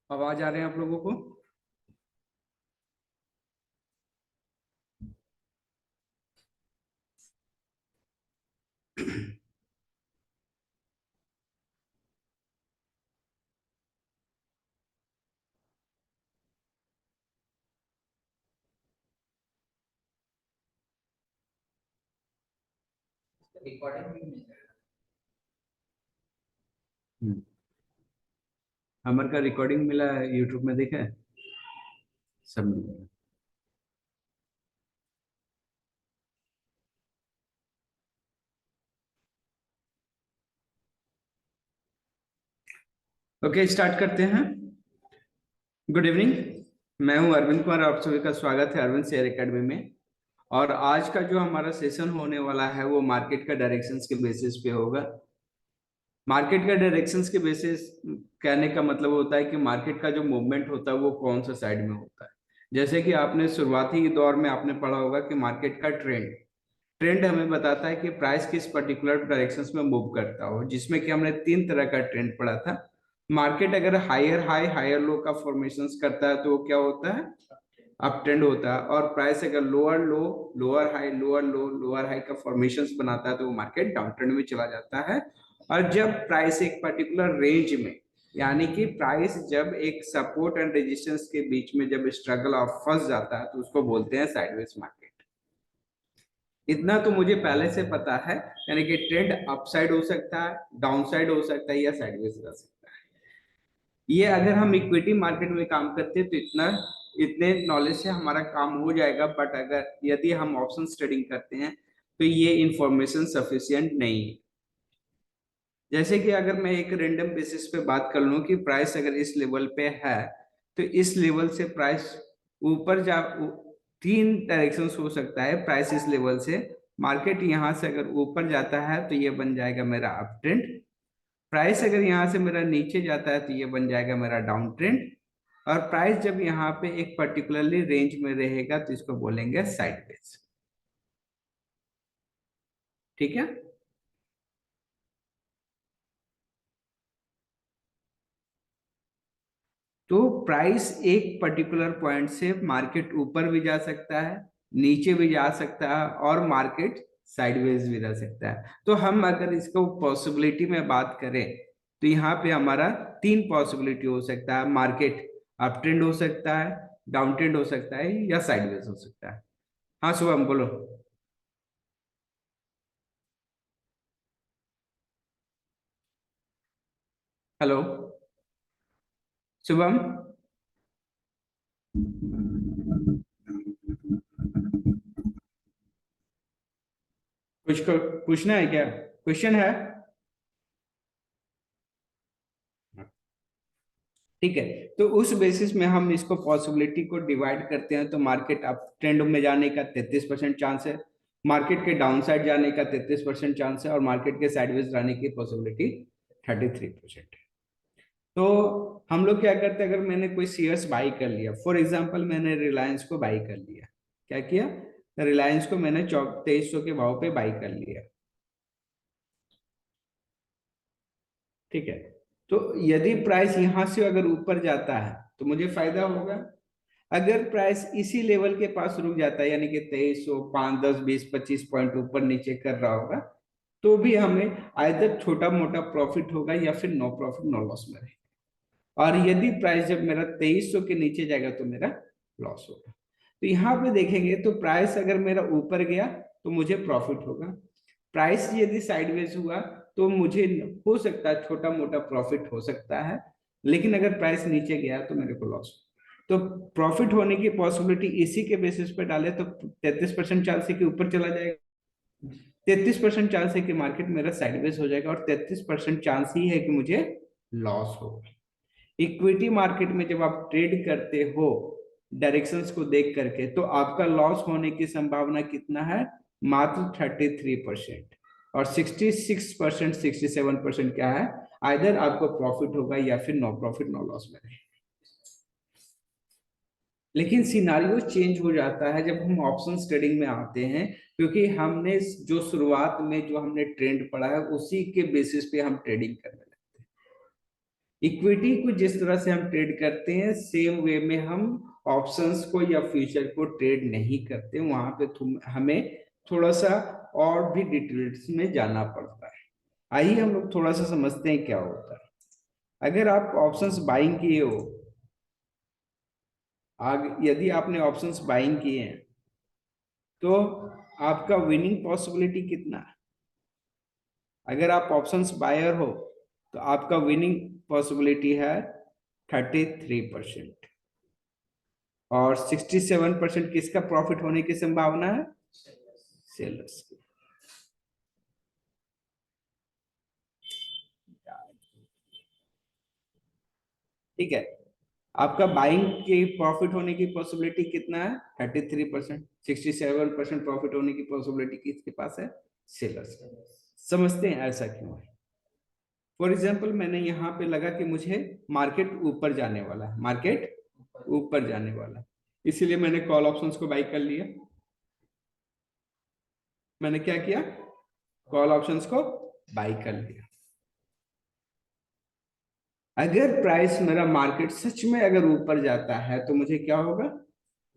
आवाज आ रहे हैं आप लोगों को? रिकॉर्डिंग। अमर का रिकॉर्डिंग मिला है, यूट्यूब में देखा है? सब मिला। ओके, स्टार्ट करते हैं। Good evening. मैं हूं अरविंद कुमार, आप सभी का स्वागत है अरविंद शेयर एकेडमी में। और आज का जो हमारा सेशन होने वाला है वो मार्केट का डायरेक्शंस के बेसिस पे होगा। मार्केट का डायरेक्शंस के बेसिस कहने का मतलब होता है कि मार्केट का जो मूवमेंट होता है वो कौन सा साइड में होता है। जैसे कि आपने शुरुआती दौर में आपने पढ़ा होगा कि मार्केट का ट्रेंड ट्रेंड हमें बताता है कि प्राइस किस पर्टिकुलर डायरेक्शंस में मूव करता हो, जिसमें कि हमने तीन तरह का ट्रेंड पढ़ा था। मार्केट अगर हायर हाई हायर लो का फॉर्मेशंस करता है तो वो क्या होता है? अप ट्रेंड होता है। और प्राइस अगर लोअर लो लोअर हाई लोअर लो लोअर हाई का फॉर्मेशंस बनाता है तो वो मार्केट डाउन ट्रेंड में चला जाता है। और जब प्राइस एक पर्टिकुलर रेंज में, यानी कि प्राइस जब एक सपोर्ट एंड रेजिस्टेंस के बीच में जब स्ट्रगल और फंस जाता है तो उसको बोलते हैं साइडवेज मार्केट। इतना तो मुझे पहले से पता है, यानी कि ट्रेंड अपसाइड हो सकता है, डाउन साइड हो सकता है या साइडवेज रह सकता है। ये अगर हम इक्विटी मार्केट में काम करते हैं तो इतने नॉलेज से हमारा काम हो जाएगा। बट अगर यदि हम ऑप्शन ट्रेडिंग करते हैं तो ये इंफॉर्मेशन सफिशियंट नहीं है। जैसे कि अगर मैं एक रेंडम बेसिस पे बात कर लूं कि प्राइस अगर इस लेवल पे है तो इस लेवल से प्राइस ऊपर तीन डायरेक्शन हो सकता है। प्राइस इस लेवल से मार्केट यहां से अगर ऊपर जाता है तो ये बन जाएगा मेरा अप ट्रेंड। प्राइस अगर यहाँ से मेरा नीचे जाता है तो ये बन जाएगा मेरा डाउन ट्रेंड। और प्राइस जब यहाँ पे एक पर्टिकुलरली रेंज में रहेगा तो इसको बोलेंगे साइडवेज। ठीक है। तो प्राइस एक पर्टिकुलर पॉइंट से मार्केट ऊपर भी जा सकता है, नीचे भी जा सकता है और मार्केट साइडवेज भी रह सकता है। तो हम अगर इसको पॉसिबिलिटी में बात करें तो यहाँ पे हमारा तीन पॉसिबिलिटी हो सकता है। मार्केट अप ट्रेंड हो सकता है, डाउन ट्रेंड हो सकता है या साइडवेज हो सकता है। हाँ शुभम बोलो। हेलो शुभम। कुछ पूछना है क्या? क्वेश्चन है? ठीक है। तो उस बेसिस में हम इसको पॉसिबिलिटी को डिवाइड करते हैं तो मार्केट अप ट्रेंड में जाने का 33% चांस है, मार्केट के डाउन साइड जाने का 33% चांस है और मार्केट के साइडवेज जाने की पॉसिबिलिटी 33% है। तो हम लोग क्या करते हैं, अगर मैंने कोई शेयर्स बाई कर लिया, फॉर एग्जांपल मैंने रिलायंस को बाई कर लिया, क्या किया, रिलायंस को मैंने 2300 के भाव पे बाई कर लिया, ठीक है। तो यदि प्राइस यहां से अगर ऊपर जाता है तो मुझे फायदा होगा। अगर प्राइस इसी लेवल के पास रुक जाता है, यानी कि 2300, 5, 10, 20, 25 पॉइंट ऊपर नीचे कर रहा होगा, तो भी हमें आइदर छोटा मोटा प्रॉफिट होगा या फिर नो प्रॉफिट नो लॉस में रहेगा। और यदि प्राइस जब मेरा 2300 के नीचे जाएगा तो मेरा लॉस होगा। तो यहाँ पे देखेंगे तो प्राइस अगर मेरा ऊपर गया तो मुझे प्रॉफिट होगा, प्राइस यदि साइडवेज हुआ तो मुझे हो सकता है छोटा मोटा प्रॉफिट हो सकता है, लेकिन अगर प्राइस नीचे गया तो मेरे को लॉस। तो प्रॉफिट होने की पॉसिबिलिटी इसी के बेसिस पे डाले तो 33% चांस है कि ऊपर चला जाएगा, 33% चांस है कि मार्केट मेरा साइडवेज हो जाएगा, और 33% चांस ही है कि मुझे लॉस होगा। इक्विटी मार्केट में जब आप ट्रेड करते हो डायरेक्शंस को देख करके, तो आपका लॉस होने की संभावना कितना है, मात्र 33%, और 66% 67% क्या है, आइदर आपको प्रॉफिट होगा या फिर नो प्रॉफिट नो लॉस में रहेगा। लेकिन सिनारियो चेंज हो जाता है जब हम ऑप्शंस ट्रेडिंग में आते हैं, क्योंकि हमने जो शुरुआत में जो हमने ट्रेंड पढ़ा है उसी के बेसिस पे हम ट्रेडिंग करने लगते हैं। इक्विटी को जिस तरह से हम ट्रेड करते हैं सेम वे में हम ऑप्शंस को या फ्यूचर को ट्रेड नहीं करते, वहां पे हमें थोड़ा सा और भी डिटेल्स में जाना पड़ता है। आइए हम लोग थोड़ा सा समझते हैं क्या होता है। अगर आप ऑप्शंस बाइंग किए हो, आगे यदि आपने ऑप्शंस बाइंग किए हैं तो आपका विनिंग पॉसिबिलिटी कितना है। अगर आप ऑप्शंस बायर हो तो आपका विनिंग पॉसिबिलिटी है 33%, और 67% किसका प्रॉफिट होने की संभावना है, सेलर्स की। ठीक है, आपका बाइंग की प्रॉफिट होने की पॉसिबिलिटी कितना है, 33%, 67% प्रॉफिट होने की पॉसिबिलिटी किसके पास है, सेलर्स। समझते हैं ऐसा क्यों है। फॉर एग्जाम्पल मैंने यहाँ पे लगा कि मुझे मार्केट ऊपर जाने वाला है, मार्केट ऊपर जाने वाला है, इसीलिए मैंने कॉल ऑप्शंस को बाई कर लिया। मैंने क्या किया, कॉल ऑप्शंस को बाई कर लिया। अगर प्राइस मेरा मार्केट सच में अगर ऊपर जाता है तो मुझे क्या होगा,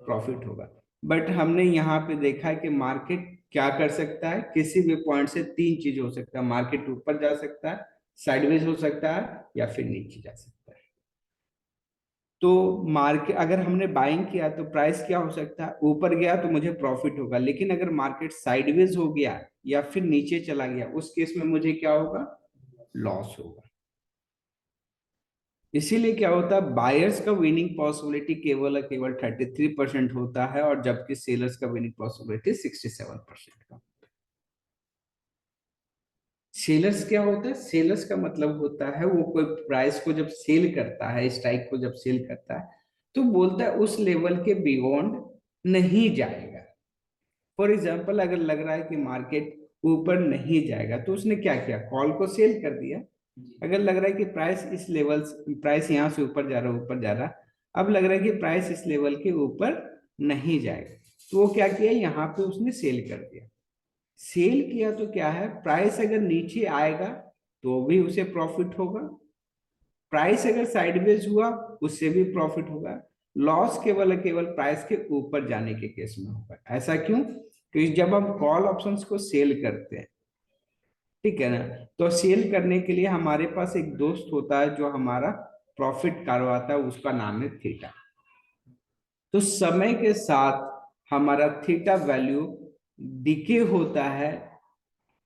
प्रॉफिट होगा। बट हमने यहाँ पे देखा है कि मार्केट क्या कर सकता है, किसी भी पॉइंट से तीन चीज हो सकता है, मार्केट ऊपर जा सकता है, साइडवेज हो सकता है, या फिर नीचे जा सकता है। तो मार्केट अगर हमने बाइंग किया तो प्राइस क्या हो सकता है, ऊपर गया तो मुझे प्रॉफिट होगा, लेकिन अगर मार्केट साइडवेज हो गया या फिर नीचे चला गया उस केस में मुझे क्या होगा, लॉस होगा। इसीलिए क्या होता है, बायर्स का विनिंग पॉसिबिलिटी केवल 33% होता है, और जबकि सेलर्स का विनिंग पॉसिबिलिटी 67% का। सेलर्स क्या होता है, सेलर्स का मतलब होता है वो कोई प्राइस को जब सेल करता है, स्ट्राइक को जब सेल करता है तो बोलता है उस लेवल के बियॉन्ड नहीं जाएगा। फॉर एग्जाम्पल अगर लग रहा है कि मार्केट ऊपर नहीं जाएगा तो उसने क्या किया, कॉल को सेल कर दिया। अगर लग रहा है कि प्राइस इस लेवल, प्राइस यहाँ से ऊपर जा रहा है, ऊपर जा रहा, अब लग रहा है कि प्राइस इस लेवल के ऊपर नहीं जाएगा, तो वो क्या किया, यहाँ पे उसने सेल कर दिया। सेल किया तो क्या है, प्राइस अगर नीचे आएगा तो भी उसे प्रॉफिट होगा, प्राइस अगर साइडवेज हुआ उससे भी प्रॉफिट होगा। लॉस केवल केवल प्राइस के ऊपर जाने के केस में होगा। ऐसा क्यों, क्योंकि जब हम कॉल ऑप्शंस को सेल करते हैं, ठीक है ना, तो सेल करने के लिए हमारे पास एक दोस्त होता है जो हमारा प्रॉफिट करवाता है, उसका नाम है थीटा। तो समय के साथ हमारा थीटा वैल्यू डिके होता है,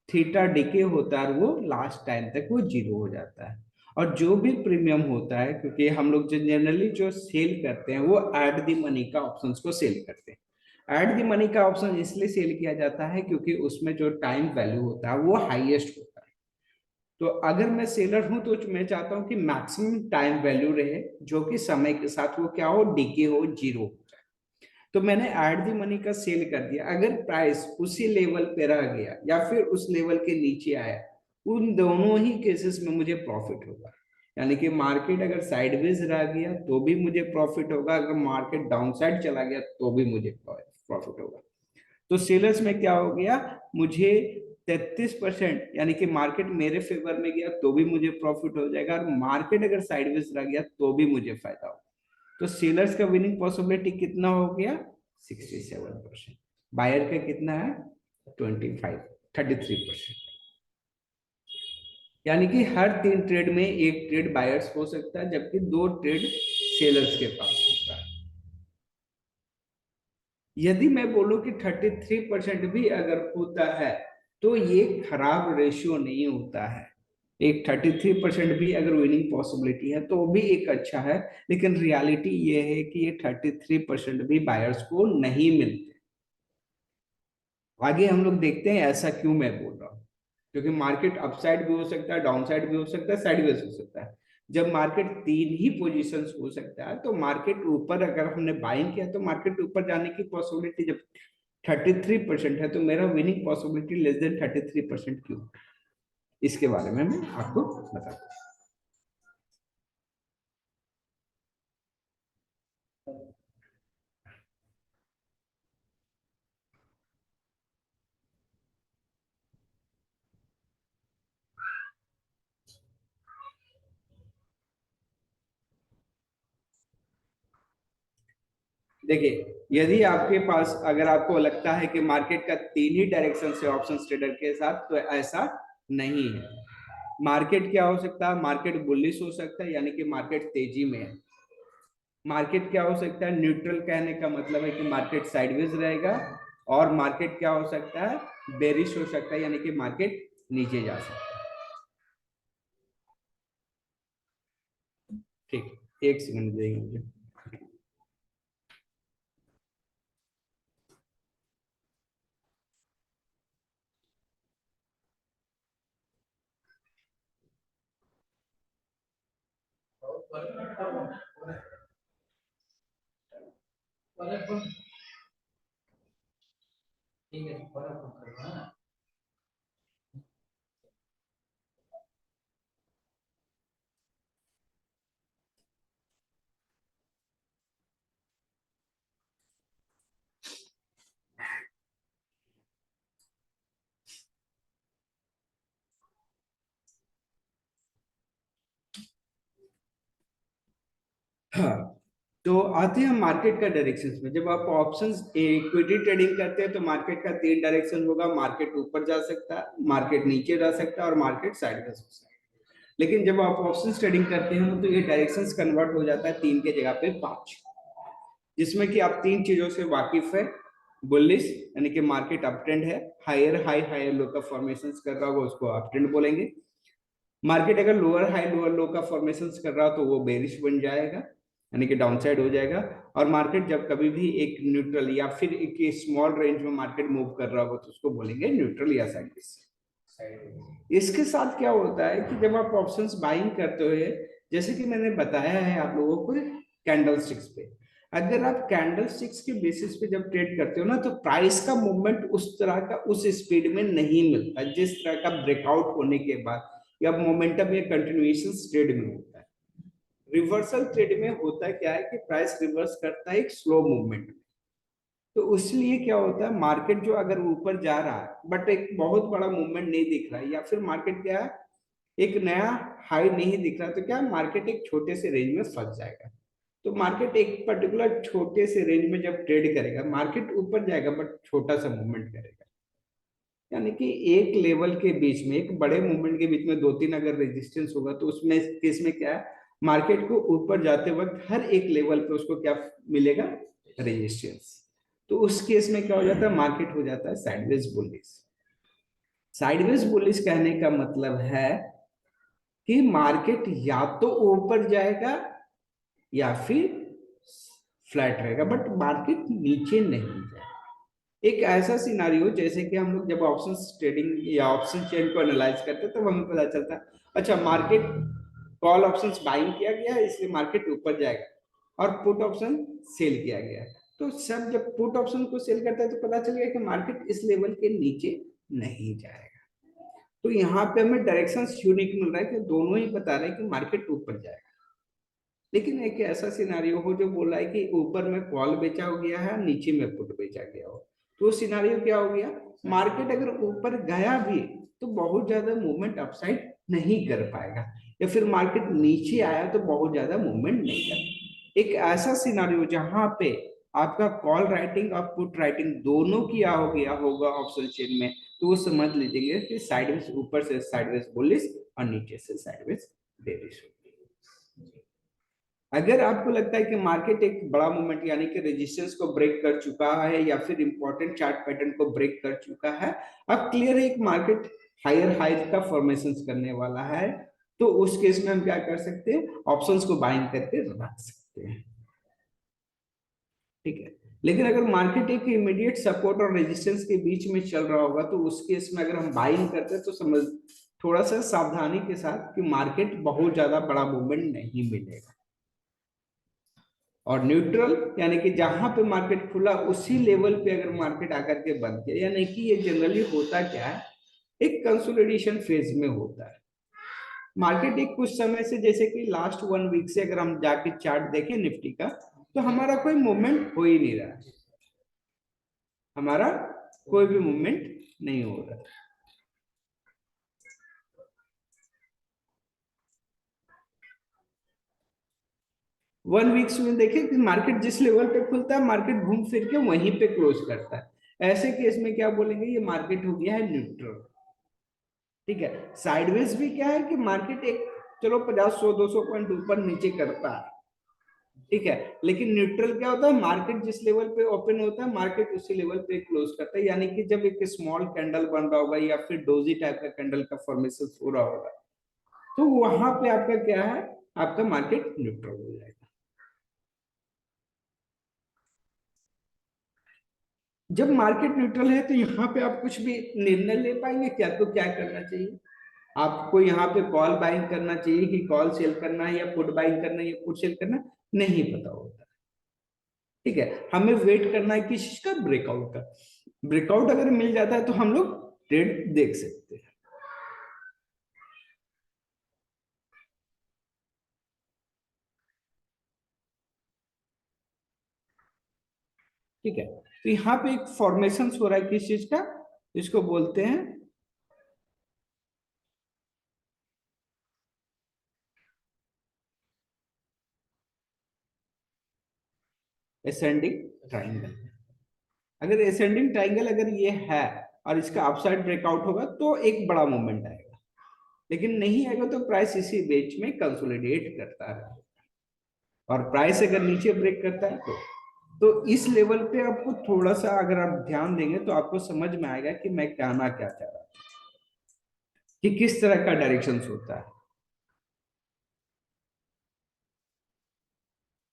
थीटा डिके होता है, और वो लास्ट टाइम तक वो जीरो हो जाता है। और जो भी प्रीमियम होता है, क्योंकि हम लोग जो जनरली जो सेल करते हैं वो एट द मनी का ऑप्शंस को सेल करते हैं। एट द मनी का ऑप्शन इसलिए सेल किया जाता है क्योंकि उसमें जो टाइम वैल्यू होता है वो हाईएस्ट होता है। तो अगर मैं सेलर हूं तो मैं चाहता हूं कि मैक्सिमम टाइम वैल्यू रहे, जो कि समय के साथ वो क्या हो, डिके हो, जीरो हो जाए। तो मैंने एट दी मनी का सेल कर दिया। अगर प्राइस उसी लेवल पे रह गया या फिर उस लेवल के नीचे आया, उन दोनों ही केसेस में मुझे प्रॉफिट होगा। यानी कि मार्केट अगर साइडवेज रह गया तो भी मुझे प्रॉफिट होगा, अगर मार्केट डाउन साइड चला गया तो भी मुझे प्रॉफिट होगा। तो सेलर्स में क्या हो गया, मुझे 33% यानी कि मार्केट मेरे फेवर में गया तो भी मुझे प्रॉफिट हो जाएगा, और मार्केट अगर साइडवेज रह गया तो भी मुझे फायदा होगा। तो सेलर्स का विनिंग पॉसिबिलिटी कितना हो गया, 67%। बायर का कितना है, 33%। यानी कि हर 3 ट्रेड में एक ट्रेड बायर्स हो सकता है, जबकि 2 ट्रेड सेलर्स के पास होता है। यदि मैं बोलूं कि 33% भी अगर होता है तो ये खराब रेशियो नहीं होता है। एक 33% भी अगर विनिंग पॉसिबिलिटी है तो भी एक अच्छा है, लेकिन रियलिटी ये है कि ये 33% भी बायर्स को नहीं मिलते। आगे हम लोग देखते हैं ऐसा क्यों मैं बोल रहा हूँ, क्योंकि मार्केट अपसाइड भी हो सकता है, डाउन साइड भी हो सकता है, साइडवेज हो सकता है। जब मार्केट 3 ही पोजीशंस हो सकता है तो मार्केट ऊपर अगर हमने बाइंग किया तो मार्केट ऊपर जाने की पॉसिबिलिटी जब 33% है तो मेरा विनिंग पॉसिबिलिटी लेस देन 33% क्यों, इसके बारे में मैं आपको बताता हूँ। देखिए, यदि आपके पास अगर आपको लगता है कि मार्केट का 3 ही डायरेक्शन से ऑप्शन ट्रेडर के साथ, तो ऐसा नहीं है। मार्केट क्या हो सकता है, मार्केट बुलिश हो सकता है यानी कि मार्केट तेजी में है। मार्केट क्या हो सकता है, न्यूट्रल कहने का मतलब है कि मार्केट साइडवेज रहेगा। और मार्केट क्या हो सकता है, बेरिश हो सकता है यानी कि मार्केट नीचे जा सकता है। ठीक, एक सेकंड देंगे मुझे। हाँ, तो आते हैं मार्केट का डायरेक्शंस में। जब आप ऑप्शंस इक्विटी ट्रेडिंग करते हैं तो मार्केट का 3 डायरेक्शन होगा, मार्केट ऊपर जा सकता है, मार्केट नीचे जा सकता है और मार्केट साइडवेज हो सकता है। लेकिन जब आप ऑप्शंस ट्रेडिंग करते हैं तो ये डायरेक्शंस कन्वर्ट हो जाता है 3 के जगह पे 5, जिसमें कि आप 3 चीजों से वाकिफ है। बुलिश यानी कि मार्केट अप ट्रेंड है, हायर हाई हायर लो का फॉर्मेशन कर रहा होगा उसको अप ट्रेंड बोलेंगे। मार्केट अगर लोअर हाई लोअर लो का फॉर्मेशन कर रहा हो तो वो बेरिश बन जाएगा यानी कि डाउन साइड हो जाएगा। और मार्केट जब कभी भी एक न्यूट्रल या फिर एक स्मॉल रेंज में मार्केट मूव कर रहा होगा तो उसको बोलेंगे न्यूट्रल या साइडवेज। इसके साथ क्या होता है कि जब आप ऑप्शंस बाइंग करते हुए, जैसे कि मैंने बताया है आप लोगों को कैंडल स्टिक्स पे, अगर आप कैंडल स्टिक्स के बेसिस पे जब ट्रेड करते हो ना तो प्राइस का मूवमेंट उस तरह का उस स्पीड में नहीं मिलता जिस तरह का ब्रेकआउट होने के बाद या मोमेंटम या कंटिन्यूएशन ट्रेड में होता है। रिवर्सल ट्रेड में होता है क्या है कि प्राइस रिवर्स करता है एक स्लो मूवमेंट में। तो इसलिए क्या होता है, मार्केट जो अगर ऊपर जा रहा है बट एक बहुत बड़ा मूवमेंट नहीं दिख रहा है, या फिर मार्केट क्या है एक नया हाई नहीं दिख रहा, तो क्या मार्केट एक छोटे से रेंज में फंस जाएगा। तो मार्केट एक पर्टिकुलर छोटे से रेंज में जब ट्रेड करेगा, मार्केट ऊपर जाएगा बट छोटा सा मूवमेंट करेगा। यानी कि एक लेवल के बीच में एक बड़े मूवमेंट के बीच में 2-3 अगर रेजिस्टेंस होगा तो उसमें केस में क्या है, मार्केट को ऊपर जाते वक्त हर एक लेवल पे उसको क्या मिलेगा, रेजिस्टेंस। तो उस केस में क्या हो जाता है, मार्केट हो जाता है साइडवेज बुलिश। साइडवेज बुलिश कहने का मतलब है कि मार्केट या तो ऊपर जाएगा या फिर फ्लैट रहेगा बट मार्केट नीचे नहीं जाएगा। एक ऐसा सिनारियो जैसे कि हम लोग जब ऑप्शन ट्रेडिंग या ऑप्शन चेन को एनालाइज करते हैं तब हमें पता चलता है अच्छा मार्केट कॉल ऑप्शंस बाइंग किया गया है इसलिए मार्केट ऊपर जाएगा, और पुट ऑप्शन सेल किया गया है। तो सब जब पुट ऑप्शन को सेल करता है तो पता चल गया कि मार्केट इस लेवल के नीचे नहीं जाएगा। तो यहाँ पे हमें डायरेक्शन यूनिक मिल रहा है कि दोनों ही बता रहे हैं कि मार्केट ऊपर जाएगा। लेकिन एक ऐसा सिनारियो हो जो बोला है कि ऊपर में कॉल बेचा हो गया है, नीचे में पुट बेचा गया हो, तो सिनारियो क्या हो गया, मार्केट अगर ऊपर गया भी तो बहुत ज्यादा मूवमेंट अपसाइड नहीं कर पाएगा, या फिर मार्केट नीचे आया तो बहुत ज्यादा मूवमेंट नहीं कर। एक ऐसा सिनारियो जहां पे आपका कॉल राइटिंग और पुट राइटिंग दोनों किया हो गया होगा ऑप्शन चेन में, तो वो समझ लीजिएगा कि साइडवेज, ऊपर से साइडवेज बुलिश और नीचे से साइडवेज बेरिश। अगर आपको लगता है कि मार्केट एक बड़ा मूवमेंट यानी कि रेजिस्टेंस को ब्रेक कर चुका है या फिर इंपॉर्टेंट चार्ट पैटर्न को ब्रेक कर चुका है, अब क्लियर है एक मार्केट हायर हाई का फॉर्मेशन करने वाला है, तो उस केस में हम क्या कर सकते हैं, ऑप्शंस को बाइंग करके रख सकते हैं। ठीक है, लेकिन अगर मार्केट एक इमीडिएट सपोर्ट और रेजिस्टेंस के बीच में चल रहा होगा तो उस केस में अगर हम बाइंग करते हैं तो समझ थोड़ा सा सावधानी के साथ कि मार्केट बहुत ज्यादा बड़ा मूवमेंट नहीं मिलेगा। और न्यूट्रल यानी कि जहां पे मार्केट खुला उसी लेवल पे अगर मार्केट आकर के बंद किया, यानी कि ये जनरली होता क्या है, एक कंसोलिडेशन फेज में होता है मार्केट। एक कुछ समय से जैसे कि लास्ट 1 वीक से अगर हम जाके चार्ट देखें निफ्टी का, तो हमारा कोई मूवमेंट हो ही नहीं रहा है, हमारा कोई भी मूवमेंट नहीं हो रहा है। 1 वीक्स में देखें कि मार्केट जिस लेवल पे खुलता है मार्केट घूम फिर के वहीं पे क्लोज करता है। ऐसे केस में क्या बोलेंगे, ये मार्केट हो गया है न्यूट्रल। ठीक है, साइडवेज भी क्या है कि मार्केट एक चलो 50 100 200 पॉइंट ऊपर नीचे करता है, ठीक है, लेकिन न्यूट्रल क्या होता है, मार्केट जिस लेवल पे ओपन होता है मार्केट उसी लेवल पे क्लोज करता है। यानी कि जब एक स्मॉल कैंडल बन रहा होगा या फिर डोजी टाइप का कैंडल का फॉर्मेशन हो रहा होगा, तो वहां पे आपका क्या है, आपका मार्केट न्यूट्रल हो जाएगा। जब मार्केट न्यूट्रल है तो यहाँ पे आप कुछ भी निर्णय ले पाएंगे क्या, तो क्या करना चाहिए आपको, यहाँ पे कॉल बाइंग करना चाहिए कि कॉल सेल करना है, या पुट बाइंग करना है या पुट सेल करना, नहीं पता होता। ठीक है, हमें वेट करना है किस चीज का, ब्रेकआउट का। ब्रेकआउट अगर मिल जाता है तो हम लोग ट्रेड देख सकते हैं। ठीक है, तो यहाँ पे एक फॉर्मेशन हो रहा है किस चीज का, इसको बोलते हैं एसेंडिंग ट्राइंगल। अगर एसेंडिंग ट्राइंगल अगर ये है और इसका अपसाइड ब्रेकआउट होगा तो एक बड़ा मूवमेंट आएगा, लेकिन नहीं आएगा तो प्राइस इसी बीच में कंसोलिडेट करता है। और प्राइस अगर नीचे ब्रेक करता है तो इस लेवल पे आपको थोड़ा सा अगर आप ध्यान देंगे तो आपको समझ में आएगा कि मैं कहना क्या चाह रहा हूं, कि किस तरह का डायरेक्शन होता है।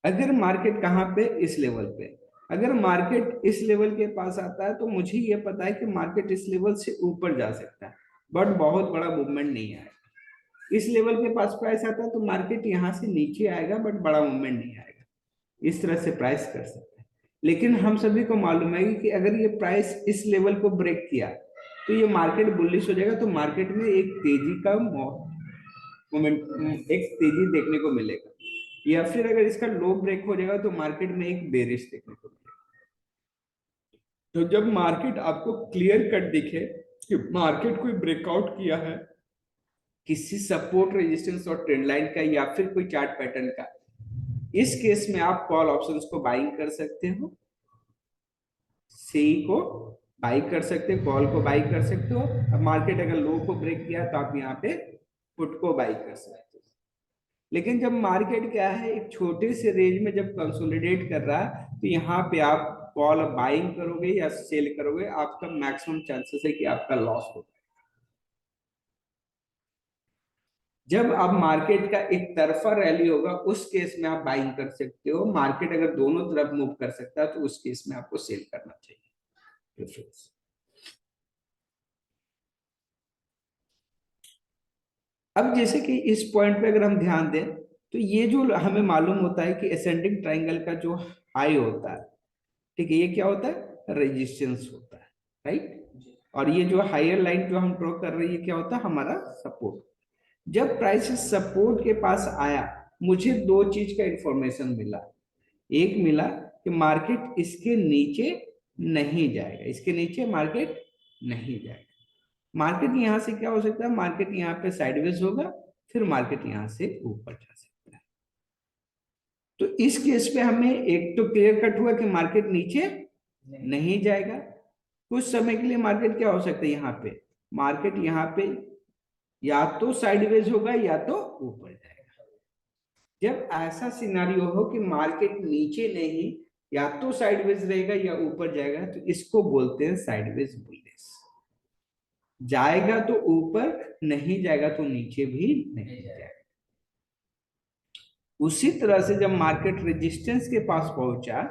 अगर मार्केट कहाँ पे, इस लेवल पे, अगर मार्केट इस लेवल के पास आता है तो मुझे ये पता है कि मार्केट इस लेवल से ऊपर जा सकता है, बट बहुत बड़ा मूवमेंट नहीं आएगा। इस लेवल के पास प्राइस आता है तो मार्केट यहाँ से नीचे आएगा बट बड़ा मूवमेंट नहीं आएगा। इस तरह से प्राइस कर सकते हैं। लेकिन हम सभी को मालूम है कि अगर ये प्राइस इस लेवल को ब्रेक किया तो ये मार्केट बुलिश हो जाएगा, तो मार्केट में एक तेजी का मोमेंट, एक तेजी देखने को मिलेगा। या फिर अगर इसका लो ब्रेक हो जाएगा तो मार्केट में एक बेरिश देखने को मिलेगा। तो जब मार्केट आपको क्लियर कट दिखे कि मार्केट कोई ब्रेकआउट किया है किसी सपोर्ट रेजिस्टेंस और ट्रेंड लाइन का या फिर कोई चार्ट पैटर्न का, इस केस में आप कॉल ऑप्शंस को बाइंग कर सकते हो, सी को बाई कर सकते हो, कॉल को बाई कर सकते हो। अब मार्केट अगर लो को ब्रेक किया तो आप यहाँ पे पुट को बाई कर सकते हो। लेकिन जब मार्केट क्या है एक छोटे से रेंज में जब कंसोलिडेट कर रहा है तो यहाँ पे आप कॉल बाइंग करोगे या सेल करोगे, आपका मैक्सिमम चांसेस है कि आपका लॉस होगा। जब अब मार्केट का एक तरफा रैली होगा उस केस में आप बाइंग कर सकते हो, मार्केट अगर दोनों तरफ मूव कर सकता है तो उस केस में आपको सेल करना चाहिए प्रेफरेंस। अब जैसे कि इस पॉइंट पे अगर हम ध्यान दें तो ये जो हमें मालूम होता है कि असेंडिंग ट्राइंगल का जो हाई होता है, ठीक है, ये क्या होता है, रेजिस्टेंस होता है, राइट। और ये जो हायर लाइन जो हम ड्रॉ कर रही है क्या होता है, हमारा सपोर्ट। जब प्राइस सपोर्ट के पास आया, मुझे दो चीज का इंफॉर्मेशन मिला। एक मिला कि मार्केट इसके नीचे नहीं जाएगा, इसके नीचे मार्केट नहीं जाएगा। मार्केट यहां से क्या हो सकता है, मार्केट यहाँ पे साइडवेज होगा, फिर मार्केट यहां से ऊपर जा सकता है। तो इस केस पे हमें एक तो क्लियर कट हुआ कि मार्केट नीचे नहीं जाएगा। कुछ समय के लिए मार्केट क्या हो सकता है, यहाँ पे मार्केट यहाँ पे या तो साइडवेज होगा या तो ऊपर जाएगा। जब ऐसा सिनारियो हो कि मार्केट नीचे नहीं, या तो साइडवेज रहेगा या ऊपर जाएगा, तो इसको बोलते हैं साइडवेज बुलिश। जाएगा तो ऊपर, नहीं जाएगा तो नीचे भी नहीं जाएगा। उसी तरह से जब मार्केट रेजिस्टेंस के पास पहुंचा,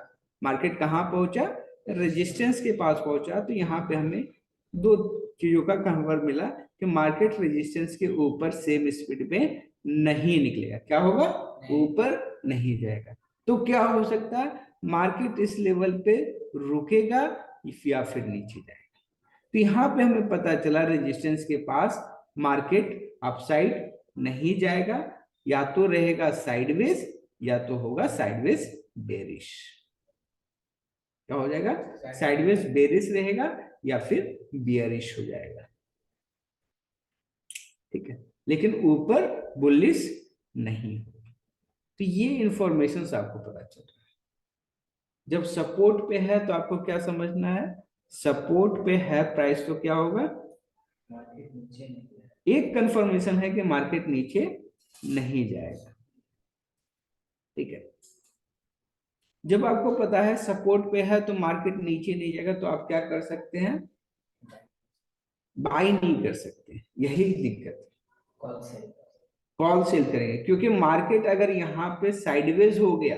मार्केट कहां पहुंचा, रेजिस्टेंस के पास पहुंचा, तो यहाँ पे हमें दो चीजों का खबर मिला कि मार्केट रेजिस्टेंस के ऊपर सेम स्पीड में नहीं निकलेगा। क्या होगा, ऊपर नहीं जाएगा। तो क्या हो सकता है, मार्केट इस लेवल पे रुकेगा या फिर नीचे जाएगा। तो यहाँ पे हमें पता चला रेजिस्टेंस के पास मार्केट अपसाइड नहीं जाएगा, या तो रहेगा साइडवेज या तो होगा साइडवेज बेरिश। क्या हो जाएगा, साइडवेज बेरिश रहेगा या फिर बियरिश हो जाएगा। ठीक है, लेकिन ऊपर बुलिश नहीं होगा। तो ये इंफॉर्मेशन आपको पता चल रहा है। जब सपोर्ट पे है तो आपको क्या समझना है, सपोर्ट पे है प्राइस तो क्या होगा, मार्केट नीचे नहीं। एक कंफर्मेशन है कि मार्केट नीचे नहीं जाएगा। ठीक है, जब आपको पता है सपोर्ट पे है तो मार्केट नीचे नहीं जाएगा, तो आप क्या कर सकते हैं, बाई नहीं कर सकते। यही दिक्कत है, कॉल सेल करेंगे, क्योंकि मार्केट अगर यहाँ पे साइडवेज हो गया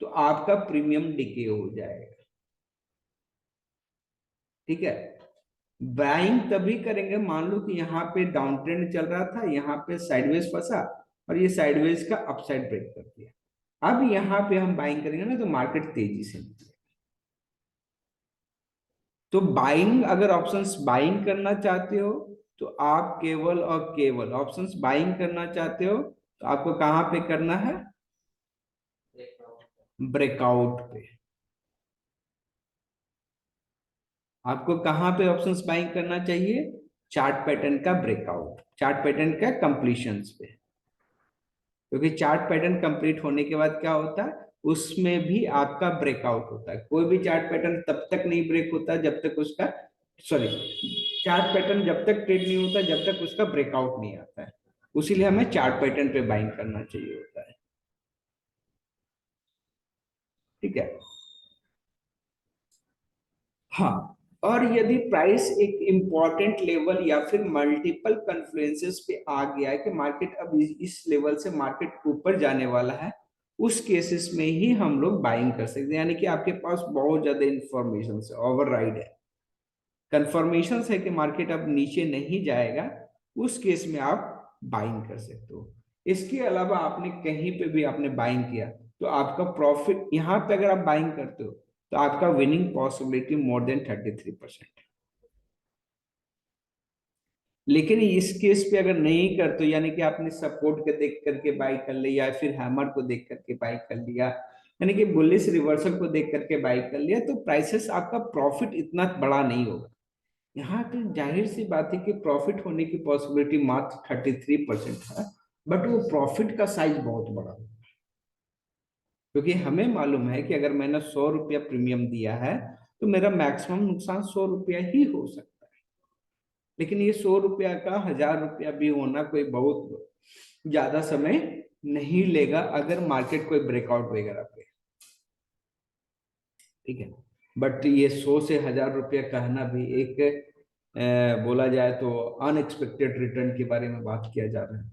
तो आपका प्रीमियम डिके हो जाएगा। ठीक है, बाइंग तभी करेंगे, मान लो कि यहाँ पे डाउन ट्रेंड चल रहा था, यहाँ पे साइडवेज फंसा और ये साइडवेज का अपसाइड ब्रेक कर दिया। अब यहाँ पे हम बाइंग करेंगे ना तो मार्केट तेजी से निकलेगा। तो बाइंग, अगर ऑप्शंस बाइंग करना चाहते हो तो आप केवल और केवल ऑप्शंस बाइंग करना चाहते हो तो आपको कहां पे करना है, ब्रेकआउट पे। आपको कहां पे ऑप्शंस बाइंग करना चाहिए, चार्ट पैटर्न का ब्रेकआउट, चार्ट पैटर्न का कंप्लीशंस पे। क्योंकि चार्ट पैटर्न कंप्लीट होने के बाद क्या होता है, उसमें भी आपका ब्रेकआउट होता है। कोई भी चार्ट पैटर्न तब तक नहीं ब्रेक होता जब तक उसका, सॉरी, चार्ट पैटर्न जब तक ट्रेड नहीं होता जब तक उसका ब्रेकआउट नहीं आता है। उसीलिए हमें चार्ट पैटर्न पे बाइंग करना चाहिए होता है। ठीक है, हाँ। और यदि प्राइस एक इंपॉर्टेंट लेवल या फिर मल्टीपल कन्फ्लुएंसेस पे आ गया है कि मार्केट अब इस लेवल से मार्केट ऊपर जाने वाला है, उस केसेस में ही हम लोग बाइंग कर सकते हैं। यानी कि आपके पास बहुत ज्यादा इंफॉर्मेशन है, ओवरराइड है, कंफर्मेशन है कि मार्केट अब नीचे नहीं जाएगा, उस केस में आप बाइंग कर सकते हो। इसके अलावा आपने कहीं पे भी आपने बाइंग किया तो आपका प्रॉफिट, यहाँ पे अगर आप बाइंग करते हो तो आपका विनिंग पॉसिबिलिटी मोर देन 33%। लेकिन इस केस पे अगर नहीं करते, यानी कि आपने सपोर्ट के देख करके बाई कर लिया या फिर हैमर को देख करके बाई कर लिया, यानी कि बुलिश रिवर्सल को देख करके बाई कर लिया, तो प्राइसेस आपका प्रॉफिट इतना बड़ा नहीं होगा। यहाँ पे जाहिर सी बात है कि प्रॉफिट होने की पॉसिबिलिटी मात्र 33% है, बट वो प्रॉफिट का साइज बहुत बड़ा है। क्योंकि हमें मालूम है कि अगर मैंने 100 रुपया प्रीमियम दिया है तो मेरा मैक्सिमम नुकसान 100 रुपया ही हो सकता है। लेकिन ये 100 रुपया का 1000 रुपया भी होना कोई बहुत ज्यादा समय नहीं लेगा अगर मार्केट कोई ब्रेकआउट वगैरह पे। ठीक है, बट ये 100 से 1000 रुपया कहना भी एक बोला जाए तो अनएक्सपेक्टेड रिटर्न के बारे में बात किया जा रहा है।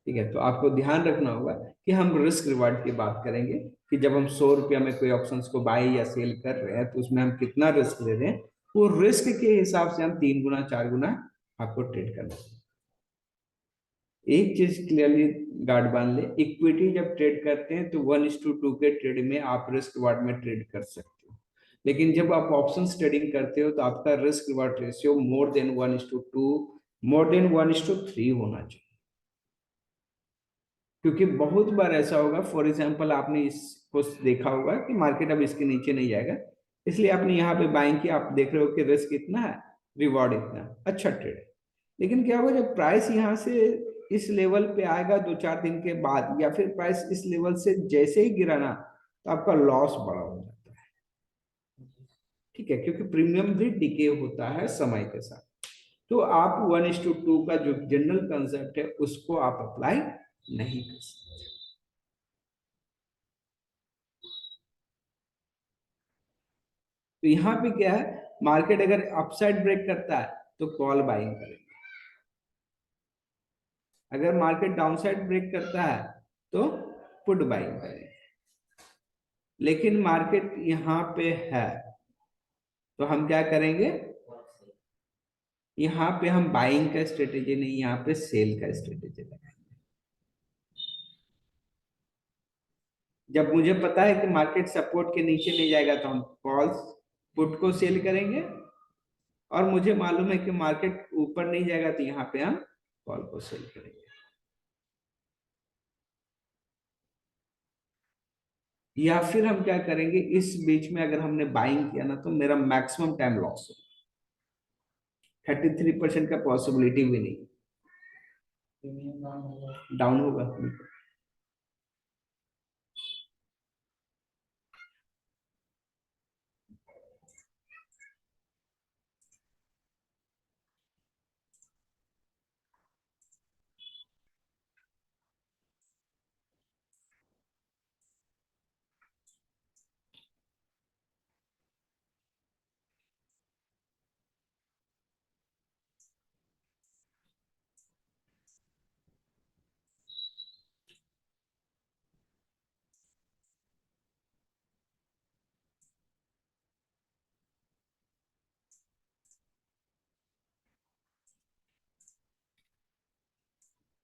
ठीक है, तो आपको ध्यान रखना होगा कि हम रिस्क रिवार्ड की बात करेंगे कि जब हम 100 रुपया में कोई ऑप्शंस को बाय या सेल कर रहे हैं तो उसमें हम कितना रिस्क ले रहे हैं, वो रिस्क के हिसाब से हम 3 गुना 4 गुना आपको ट्रेड करना है। एक चीज क्लियरली गार्ड बांध ले, इक्विटी जब ट्रेड करते हैं तो 1:2 के ट्रेड में आप रिस्क रिवार्ड में ट्रेड कर सकते हो। लेकिन जब आप ऑप्शन ट्रेडिंग करते हो तो आपका risk reward ratio more than 1:2, more than 1:3 होना चाहिए। क्योंकि बहुत बार ऐसा होगा, फॉर एग्जांपल आपने इसको देखा होगा कि मार्केट अब इसके नीचे नहीं जाएगा, इसलिए आपने यहाँ पे बाइंग किया, आप देख रहे हो कि रिस्क इतना है, रिवॉर्ड इतना, अच्छा ट्रेड है। लेकिन क्या होगा जब प्राइस यहाँ से इस लेवल पे आएगा 2-4 दिन के बाद, या फिर प्राइस इस लेवल से जैसे ही गिरा ना, तो आपका लॉस बड़ा हो जाता है। ठीक है, क्योंकि प्रीमियम भी डिके होता है समय के साथ। तो आप 1:2 का जो जनरल कंसेप्ट है उसको आप अप्लाई नहीं कर सकते। तो यहाँ पे क्या है, मार्केट अगर अपसाइड ब्रेक करता है तो कॉल बाइंग करेंगे, अगर मार्केट डाउनसाइड ब्रेक करता है तो पुट बाइंग करेंगे। लेकिन मार्केट यहाँ पे है तो हम क्या करेंगे, यहाँ पे हम बाइंग का स्ट्रेटेजी नहीं, यहाँ पे सेल का स्ट्रेटेजी लगाएंगे। जब मुझे पता है कि मार्केट सपोर्ट के नीचे नहीं जाएगा तो हम कॉल्स पुट को सेल करेंगे, और मुझे मालूम है कि मार्केट ऊपर नहीं जाएगा तो यहाँ पे हम कॉल को सेल करेंगे। या फिर हम क्या करेंगे, इस बीच में अगर हमने बाइंग किया ना तो मेरा मैक्सिमम टाइम लॉस हो, 33% का पॉसिबिलिटी भी नहीं, डाउन होगा।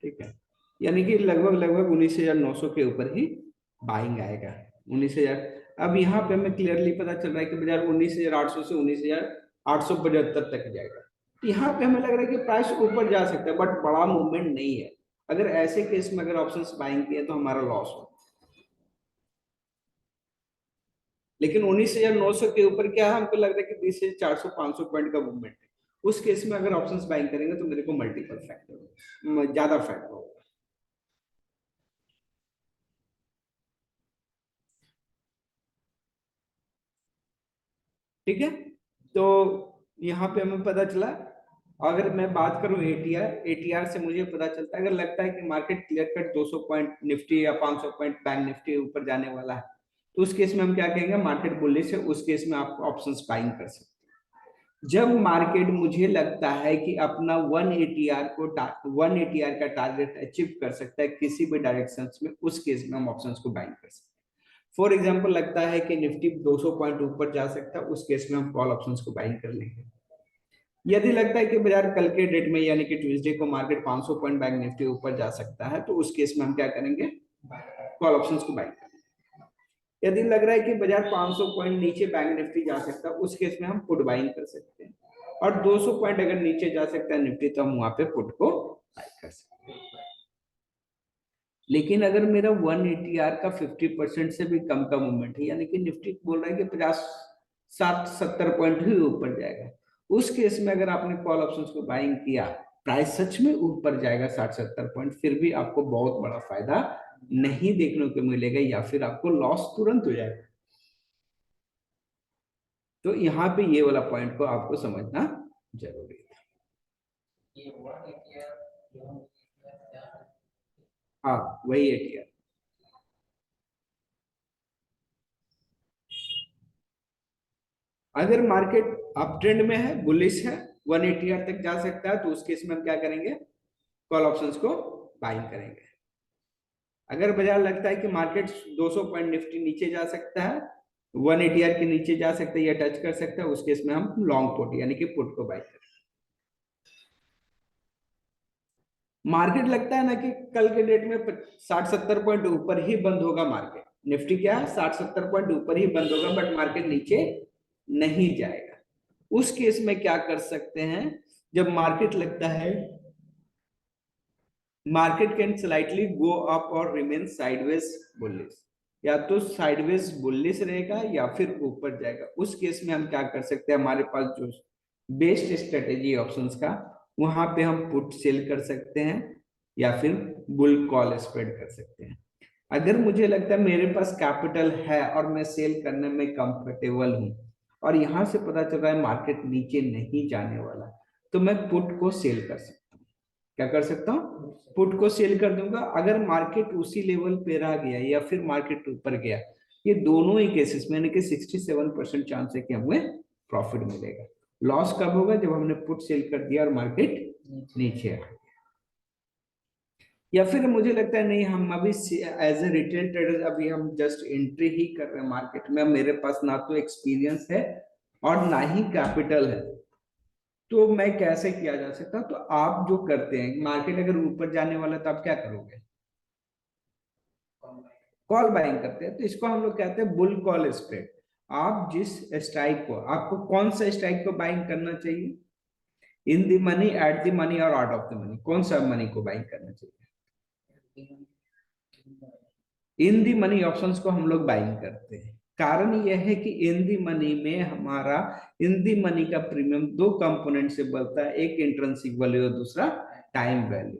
ठीक है, यानी कि लगभग लगभग 19,900 के ऊपर ही बाइंग आएगा, 19,000। अब यहाँ पे हमें क्लियरली पता चल रहा है कि बाजार 19,800 से 19,875 तक जाएगा। यहाँ पे हमें लग रहा है कि प्राइस ऊपर जा सकता है, बट बड़ा मूवमेंट नहीं है। अगर ऐसे केस में अगर ऑप्शंस बाइंग किए तो हमारा लॉस हो। लेकिन 19,900 के ऊपर क्या है, हमको लग रहा है कि 20,400-500 पॉइंट का मूवमेंट है। उस केस में अगर ऑप्शंस बाइंग करेंगे तो मेरे को मल्टीपल फैक्टर, ज्यादा फैक्टर होगा। ठीक है, तो यहाँ पे हमें पता चला। अगर मैं बात करूं एटीआर, एटीआर से मुझे पता चलता है, अगर लगता है कि market clear cut 200 point Nifty या 500 पॉइंट बैंक निफ्टी ऊपर जाने वाला है, तो उस केस में हम क्या कहेंगे, मार्केट बुलिश है, उस केस में आप ऑप्शंस बाइंग कर सकते हैं। जब मार्केट मुझे लगता है कि अपना 180 का टारगेट अचीव कर सकता है किसी भी डायरेक्शन में, उस केस में हम ऑप्शंस को बाइंग कर सकते हैं। फॉर एग्जाम्पल लगता है कि निफ्टी 200 पॉइंट ऊपर जा सकता है, उस केस में हम कॉल ऑप्शंस को बाइंग कर लेंगे। यदि लगता है कि बाजार कल के डेट में यानी कि ट्यूसडे को मार्केट 500 पॉइंट बैंक निफ्टी ऊपर जा सकता है, तो उस केस में हम क्या करेंगे, कॉल ऑप्शंस को बाइंग करेंगे। यदि लग रहा है कि बाजार 500 पॉइंट नीचे बैंक निफ्टी जा सकता है, उस केस में हम पुट बाइंग कर सकते हैं। और 200 पॉइंट अगर नीचे जा सकता है निफ्टी, तो हम वहां पे पुट को बाइंग कर सकते हैं। लेकिन अगर मेरा 180 का 50% से भी कम का मूवमेंट है, यानी कि निफ्टी बोल रहा है कि 50-60-70 पॉइंट ही ऊपर जाएगा, उस केस में अगर आपने कॉल ऑप्शंस को बाइंग किया, प्राइस सच में ऊपर जाएगा 60-70 पॉइंट, फिर भी आपको बहुत बड़ा फायदा नहीं देखने को मिलेगा, या फिर आपको लॉस तुरंत हो जाएगा। तो यहाँ पे ये वाला पॉइंट को आपको समझना जरूरी है। हाँ, वही एटीआर। अगर मार्केट अप ट्रेंड में है, बुलिश है, 180 तक जा सकता है, तो उस केस में हम क्या करेंगे, कॉल ऑप्शंस को बाइंग करेंगे। अगर बाजार लगता है कि मार्केट 200 पॉइंट निफ्टी नीचे जा सकता है, 180 के नीचे जा सकता है या टच कर सकता है, उस केस में हम लॉन्ग पुट यानी कि पुट को बाई करें। मार्केट लगता है ना कि कल के डेट में 60-70 पॉइंट ऊपर ही बंद होगा, मार्केट निफ्टी क्या है 60-70 पॉइंट ऊपर ही बंद होगा, बट मार्केट नीचे नहीं जाएगा। उस केस में क्या कर सकते हैं, जब मार्केट लगता है market can slightly go up और रिमेन साइडवेज बुलिश, या तो साइडवेज बुलिश रहेगा या फिर ऊपर जाएगा। उस केस में हम क्या कर सकते हैं, हमारे पास जो बेस्ट स्ट्रेटेजी ऑप्शंस का, वहां पे हम पुट सेल कर सकते हैं या फिर बुल कॉल स्प्रेड कर सकते हैं। अगर मुझे लगता है मेरे पास कैपिटल है और मैं सेल करने में कंफर्टेबल हूं और यहां से पता चल रहा है मार्केट नीचे नहीं जाने वाला, तो मैं पुट को सेल कर सकता हूँ। क्या कर सकता हूँ, पुट को सेल कर दूंगा। अगर मार्केट उसी लेवल पे रह गया या फिर मार्केट ऊपर गया, ये दोनों ही केसेस में यानी कि 67% चांस है कि हमें प्रॉफिट मिलेगा। लॉस कब होगा, जब हमने पुट सेल कर दिया और मार्केट नीचे आ, या फिर मुझे लगता है नहीं, हम अभी एज ए रिटेल ट्रेडर अभी हम जस्ट एंट्री ही कर रहे हैं मार्केट में, मेरे पास ना तो एक्सपीरियंस है और ना ही कैपिटल है, तो मैं कैसे किया जा सकता। तो आप जो करते हैं, मार्केट अगर ऊपर जाने वाला तो आप क्या करोगे, कॉल बाइंग करते हैं। तो इसको हम लोग कहते हैं बुल कॉल स्प्रेड। आप जिस स्ट्राइक को, आपको कौन सा स्ट्राइक को बाइंग करना चाहिए, in the money, at the money और आउट ऑफ द मनी, कौन सा मनी को बाइंग करना चाहिए। इन दी मनी ऑप्शंस को हम लोग बाइंग करते हैं। कारण यह है कि इन दी मनी में हमारा इन दी मनी का प्रीमियम दो कंपोनेंट से बनता है, एक इंट्रिंसिक वैल्यू और दूसरा टाइम वैल्यू।